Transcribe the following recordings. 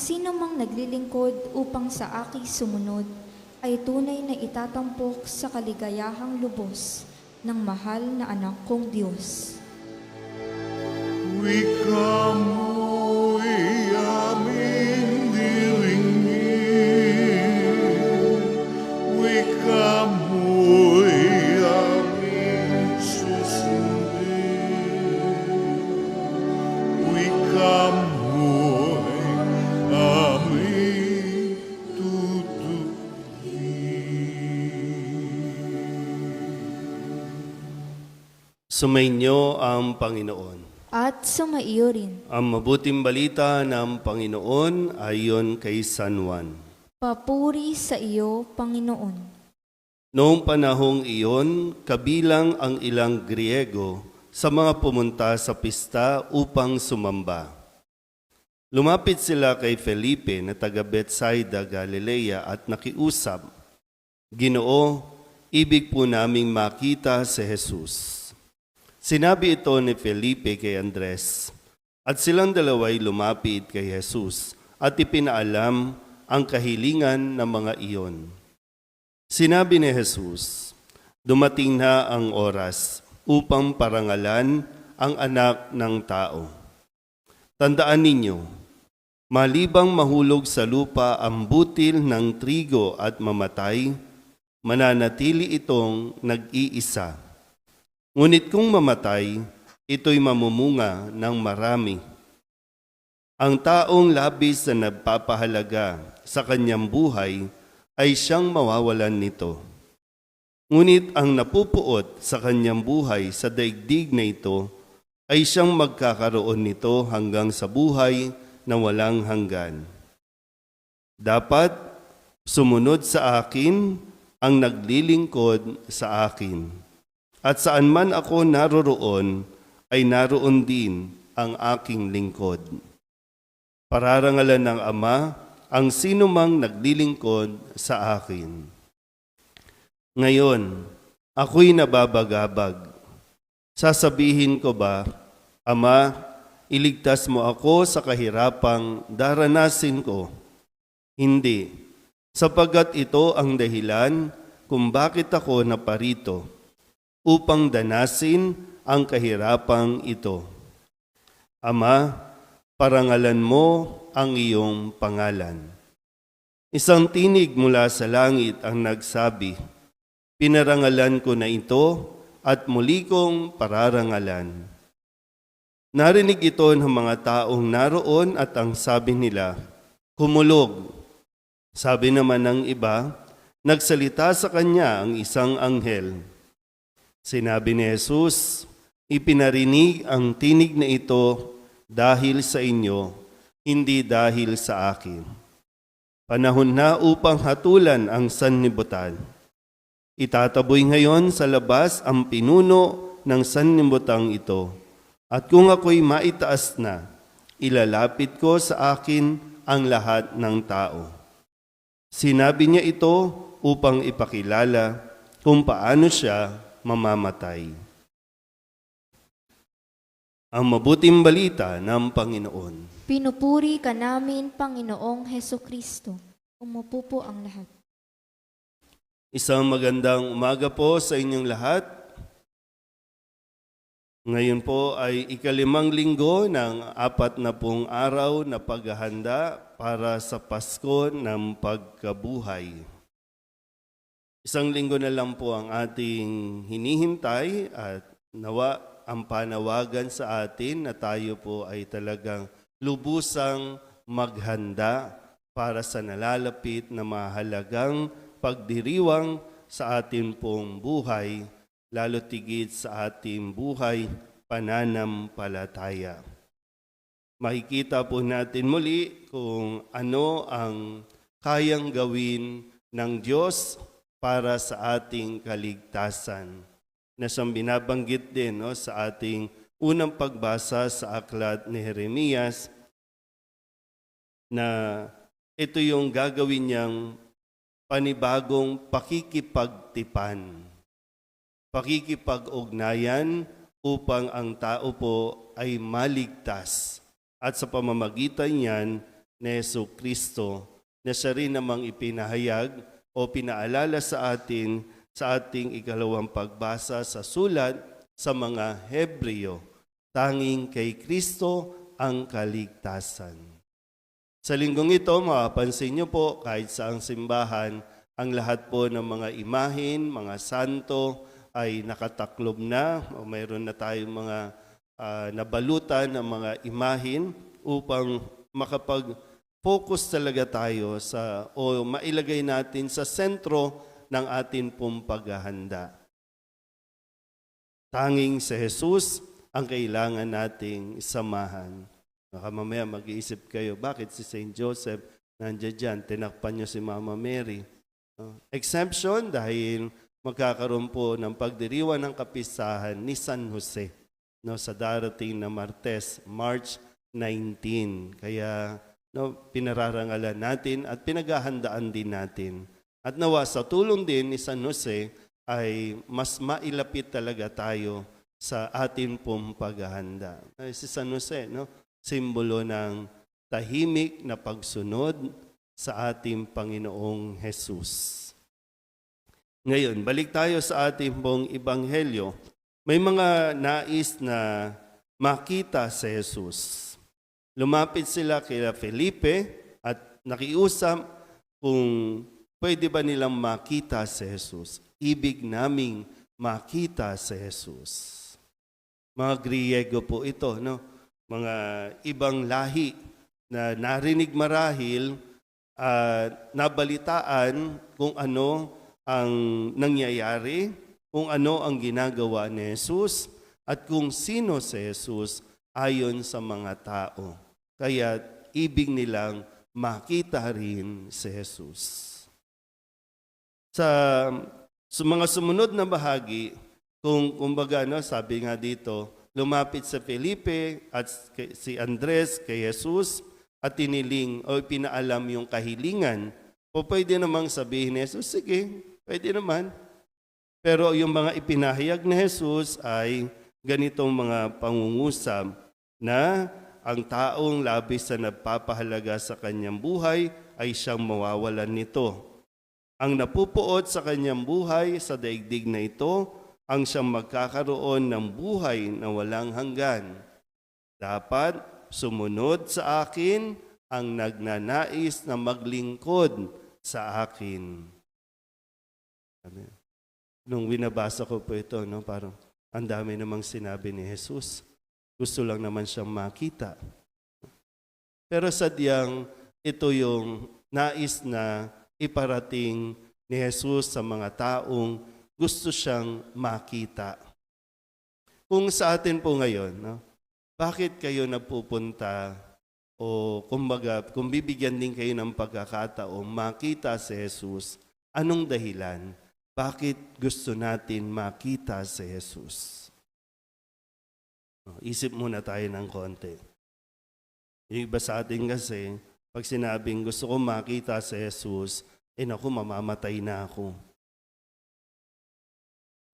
sino mang naglilingkod upang sa akin sumunod ay tunay na itatampok sa kaligayahang lubos ng mahal na anak kong Diyos. Wika mo'y aming dilingin, wika mo'y aming susundin, wika mo'y aming tutupin. Sumainyo ang Panginoon. At sumaiyo rin. Ang mabuting balita ng Panginoon ayon kay San Juan. Papuri sa iyo, Panginoon. Noong panahong iyon, kabilang ang ilang Griego sa mga pumunta sa pista upang sumamba. Lumapit sila kay Felipe na taga Betsaida, Galilea at nakiusap, "Ginoo, ibig po naming makita si Jesus." Sinabi ito ni Felipe kay Andres, at silang dalaway lumapit kay Jesus at ipinaalam ang kahilingan ng mga iyon. Sinabi ni Jesus, "Dumating na ang oras upang parangalan ang anak ng tao. Tandaan ninyo, malibang mahulog sa lupa ang butil ng trigo at mamatay, mananatili itong nag-iisa. Ngunit kung mamatay, ito'y mamumunga ng marami. Ang taong labis na nagpapahalaga sa kanyang buhay ay siyang mawawalan nito. Ngunit ang napupuot sa kanyang buhay sa daigdig na ito ay siyang magkakaroon nito hanggang sa buhay na walang hanggan. Dapat sumunod sa akin ang naglilingkod sa akin. At saan man ako naroroon, ay naroon din ang aking lingkod. Pararangalan ng Ama ang sinumang naglilingkod sa akin. Ngayon, ako'y nababagabag. Sasabihin ko ba, Ama, iligtas mo ako sa kahirapang daranasin ko? Hindi, sapagkat ito ang dahilan kung bakit ako naparito, upang danasin ang kahirapang ito. Ama, parangalan mo ang iyong pangalan." Isang tinig mula sa langit ang nagsabi, "Pinarangalan ko na ito at muli kong pararangalan." Narinig ito ng mga taong naroon at ang sabi nila, "Humulog." Sabi naman ng iba, nagsalita sa kanya ang isang anghel. Sinabi ni Jesus, "Ipinarinig ang tinig na ito dahil sa inyo, hindi dahil sa akin. Panahon na upang hatulan ang sanlibutan. Itataboy ngayon sa labas ang pinuno ng sanlibutang ito. At kung ako'y maitaas na, ilalapit ko sa akin ang lahat ng tao." Sinabi niya ito upang ipakilala kung paano siya mamamatay. Ang mabuting balita ng Panginoon. Pinupuri ka namin, Panginoong Hesukristo. Umupo po ang lahat. Isang magandang umaga po sa inyong lahat. Ngayon po ay ikalimang linggo ng 40 araw na paghahanda para sa Pasko ng Pagkabuhay. Isang linggo na lang po ang ating hinihintay at nawa ang panawagan sa atin na tayo po ay talagang lubusang maghanda para sa nalalapit na mahalagang pagdiriwang sa atin pong buhay, lalo tigit sa ating buhay pananampalataya. Makikita po natin muli kung ano ang kayang gawin ng Diyos para sa ating kaligtasan. Na siyang binabanggit din sa ating unang pagbasa sa aklat ni Jeremias na ito yung gagawin niyang panibagong pakikipagtipan, pakikipag-ugnayan upang ang tao po ay maligtas at sa pamamagitan niyan ni Jesucristo na siya rin namang ipinahayag o pinaalala sa atin sa ating ikalawang pagbasa sa sulat sa mga Hebreo. Tanging kay Kristo ang kaligtasan. Sa linggong ito, mapapansin niyo po, kahit sa ang simbahan, ang lahat po ng mga imahin, mga santo ay nakataklob na o mayroon na tayong mga nabalutan ng mga imahin upang makapag-focus talaga tayo sa o mailagay natin sa sentro ng atin pong paghahanda. Tanging si Jesus ang kailangan nating samahan. Baka mamaya mag-iisip kayo, bakit si St. Joseph nandiyan dyan, tinakpan niyo si Mama Mary? Exemption dahil magkakaroon po ng pagdiriwang ng kapistahan ni San Jose sa darating na Martes, March 19. Kaya pinararangalan natin at pinaghahandaan din natin. At nawa sa tulong din ni San Jose ay mas mailapit talaga tayo sa atin pong paghahanda. Si San Jose, simbolo ng tahimik na pagsunod sa ating Panginoong Jesus. Ngayon, balik tayo sa ating pong Ebanghelyo. May mga nais na makita si Jesus. Lumapit sila kila Felipe at nakiusap kung pwede ba nilang makita si Jesus. Ibig naming makita si Jesus. Mga Griego po ito, mga ibang lahi na narinig marahil at nabalitaan kung ano ang nangyayari, kung ano ang ginagawa ni Jesus, at kung sino si Jesus ayon sa mga tao. Kaya ibig nilang makita rin si Jesus. Sa mga sumunod na bahagi, kumbaga, sabi nga dito, lumapit sa Felipe at si Andres kay Jesus at tiniling o pinaalam yung kahilingan. O pwede namang sabihin ni Jesus, sige, pwede naman. Pero yung mga ipinahayag ni Jesus ay ganitong mga pangungusap na ang taong labis na nagpapahalaga sa kanyang buhay ay siyang mawawalan nito. Ang napupuot sa kanyang buhay sa daigdig na ito, ang siyang magkakaroon ng buhay na walang hanggan. Dapat sumunod sa akin ang nagnanais na maglingkod sa akin. Nung binabasa ko po ito, parang ang dami namang sinabi ni Jesus. Gusto lang naman siyang makita. Pero sadyang ito yung nais na iparating ni Jesus sa mga taong gusto siyang makita. Kung sa atin po ngayon, bakit kayo napupunta o kumbaga, kung bibigyan din kayo ng pagkakataong makita si Jesus, anong dahilan? Bakit gusto natin makita si Jesus? Isip muna tayo ng konti. Yung iba sa atin kasi, pag sinabing gusto ko makita si Jesus, naku, mamamatay na ako.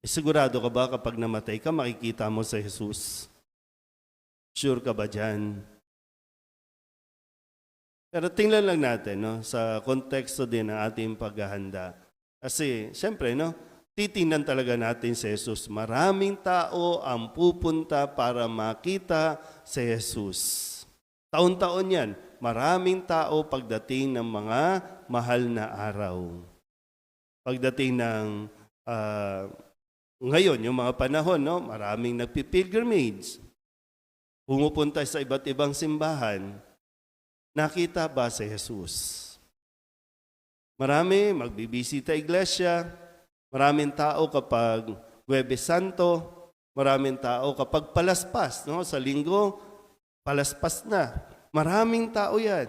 Sigurado ka ba kapag namatay ka, makikita mo si Jesus? Sure ka ba dyan? Pero tingnan lang natin sa konteksto din ng ating paghahanda. Kasi, siyempre, titingnan talaga natin si Jesus. Maraming tao ang pupunta para makita si Jesus. Taon-taon yan. Maraming tao pagdating ng mga mahal na araw. Pagdating ng ngayon, yung mga panahon, maraming nagpipilgrimage. Pumupunta sa iba't ibang simbahan. Nakita ba si Jesus? Marami magbibisita iglesia, maraming tao kapag Huwebes Santo, maraming tao kapag palaspas, sa linggo, palaspas na. Maraming tao yan.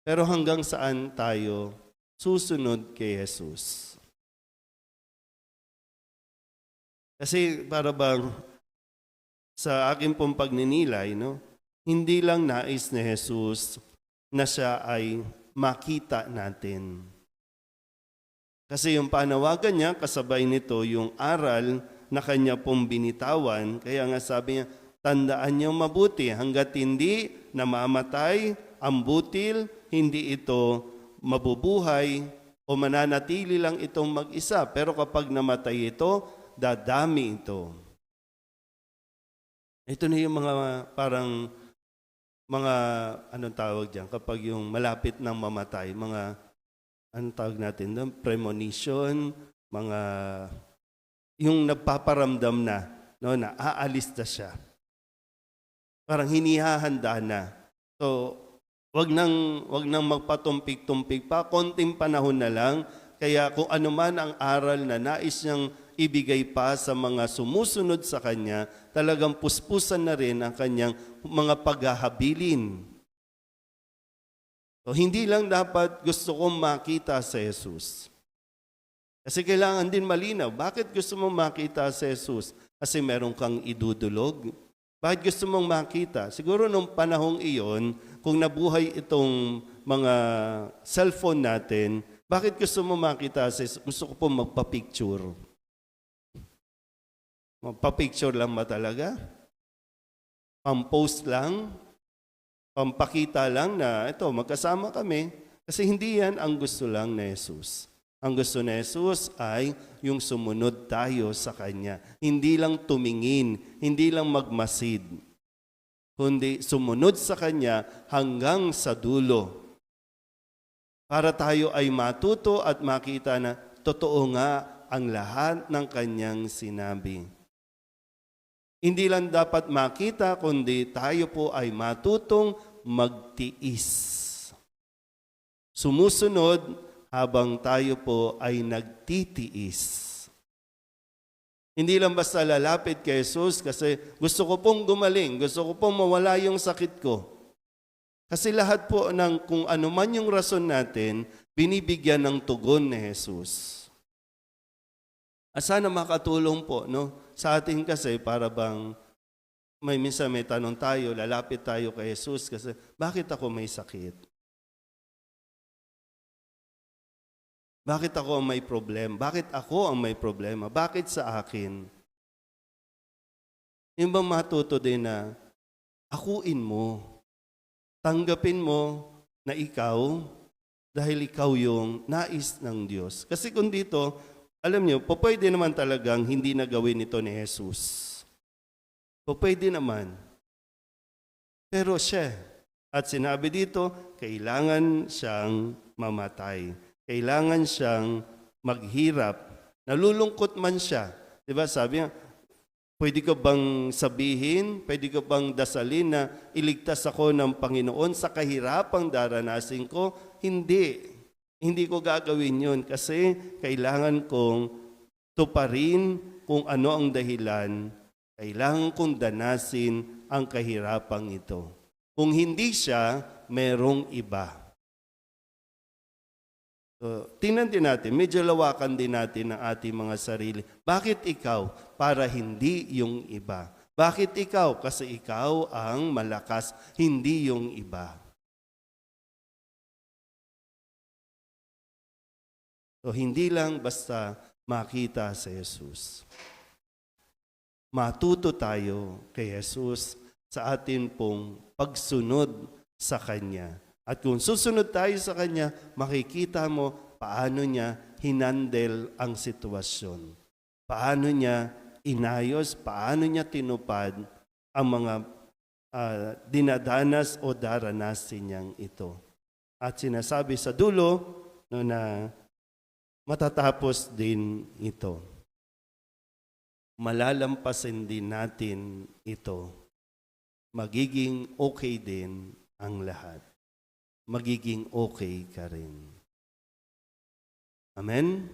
Pero hanggang saan tayo susunod kay Jesus? Kasi para bang sa akin pong pagninilay, hindi lang nais ni Jesus na siya ay makita natin. Kasi yung panawagan niya, kasabay nito yung aral na kanya pong binitawan. Kaya nga sabi niya, Tandaan niyo mabuti, hanggat hindi namamatay ang butil, hindi ito mabubuhay o mananatili lang itong mag-isa. Pero kapag namatay ito, dadami ito. Ito na yung mga parang mga anong tawag diyan kapag yung malapit nang mamatay, mga anong tawag natin doon, premonition, mga yung nagpaparamdam na, no, na aalis na siya. Parang hinihahanda na. So, wag nang magpatumpik-tumpik pa, konting panahon na lang. Kaya kung ano man ang aral na nais niyang ibigay pa sa mga sumusunod sa kanya, talagang puspusan na rin ang kanyang mga paghahabilin. So, hindi lang dapat gusto kong makita si Jesus. Kasi kailangan din malinaw. Bakit gusto mong makita si Jesus? Kasi meron kang idudulog. Bakit gusto mong makita? Siguro nung panahong iyon, kung nabuhay itong mga cellphone natin, bakit gusto mong makita si Jesus? Gusto ko po magpa-picture. Magpa-picture lang ba talaga? Pang-post lang? Pampakita lang na ito, magkasama kami. Kasi hindi yan ang gusto lang ni Jesus. Ang gusto ni Jesus ay yung sumunod tayo sa Kanya. Hindi lang tumingin, hindi lang magmasid, kundi sumunod sa Kanya hanggang sa dulo. Para tayo ay matuto at makita na totoo nga ang lahat ng Kanyang sinabi. Hindi lang dapat makita, kundi tayo po ay matutong magtiis. Sumusunod habang tayo po ay nagtitiis. Hindi lang basta lalapit kay Jesus kasi gusto ko pong gumaling, gusto ko pong mawala yung sakit ko. Kasi lahat po ng kung ano man yung rason natin, binibigyan ng tugon ni Jesus. At sana makatulong po, no? Sa atin kasi para bang minsan may tanong tayo, lalapit tayo kay Jesus kasi bakit ako may sakit? Bakit ako ang may problema? Bakit ako ang may problema? Bakit sa akin? Yung bang matuto din na akuin mo, tanggapin mo na ikaw dahil ikaw yung nais ng Diyos. Kasi kung dito, alam niyo, pwede naman talagang hindi na gawin ito ni Jesus. Pwede naman. Pero siya, at sinabi dito, kailangan siyang mamatay. Kailangan siyang maghirap. Nalulungkot man siya. Diba sabi niya, pwede ka bang sabihin, pwede ka bang dasalin na iligtas ako ng Panginoon sa kahirapang daranasin ko? Hindi. Hindi ko gagawin yun kasi kailangan kong tuparin kung ano ang dahilan. Kailangan kong danasin ang kahirapang ito. Kung hindi siya, merong iba. So, tingnan din natin, medyo lawakan din natin ang ating mga sarili. Bakit ikaw? Para hindi yung iba. Bakit ikaw? Kasi ikaw ang malakas, hindi yung iba. So, hindi lang basta makita sa Jesus. Matuto tayo kay Jesus sa atin pong pagsunod sa Kanya. At kung susunod tayo sa Kanya, makikita mo paano niya hinandle ang sitwasyon. Paano niya inayos, paano niya tinupad ang mga dinadanas o daranasin niyang ito. At sinasabi sa dulo no, na matatapos din ito. Malalampasin din natin ito. Magiging okay din ang lahat. Magiging okay ka rin. Amen?